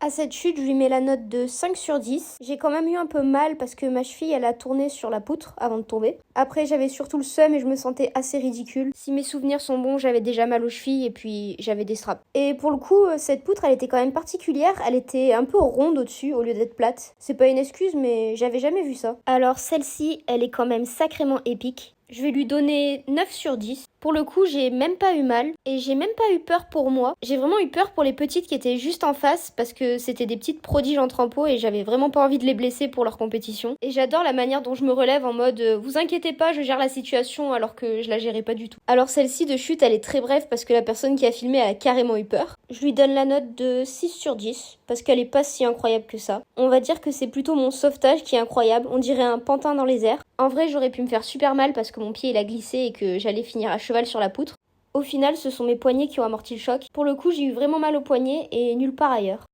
À cette chute, je lui mets la note de 5 sur 10. J'ai quand même eu un peu mal parce que ma cheville, elle a tourné sur la poutre avant de tomber. Après, j'avais surtout le seum et je me sentais assez ridicule. Si mes souvenirs sont bons, j'avais déjà mal aux chevilles et puis j'avais des straps. Et pour le coup, cette poutre, elle était quand même particulière. Elle était un peu ronde au-dessus au lieu d'être plate. C'est pas une excuse, mais j'avais jamais vu ça. Alors celle-ci, elle est quand même sacrément épique. Je vais lui donner 9 sur 10. Pour le coup, j'ai même pas eu mal et j'ai même pas eu peur pour moi. J'ai vraiment eu peur pour les petites qui étaient juste en face parce que c'était des petites prodiges en trempeau et j'avais vraiment pas envie de les blesser pour leur compétition. Et j'adore la manière dont je me relève en mode vous inquiétez pas, je gère la situation alors que je la gérais pas du tout. Alors celle-ci de chute, elle est très brève parce que la personne qui a filmé, elle a carrément eu peur. Je lui donne la note de 6 sur 10 parce qu'elle est pas si incroyable que ça. On va dire que c'est plutôt mon sauvetage qui est incroyable, on dirait un pantin dans les airs. En vrai, j'aurais pu me faire super mal parce que mon pied il a glissé et que j'allais finir à cheval sur la poutre. Au final, ce sont mes poignets qui ont amorti le choc. Pour le coup, j'ai eu vraiment mal au poignet et nulle part ailleurs.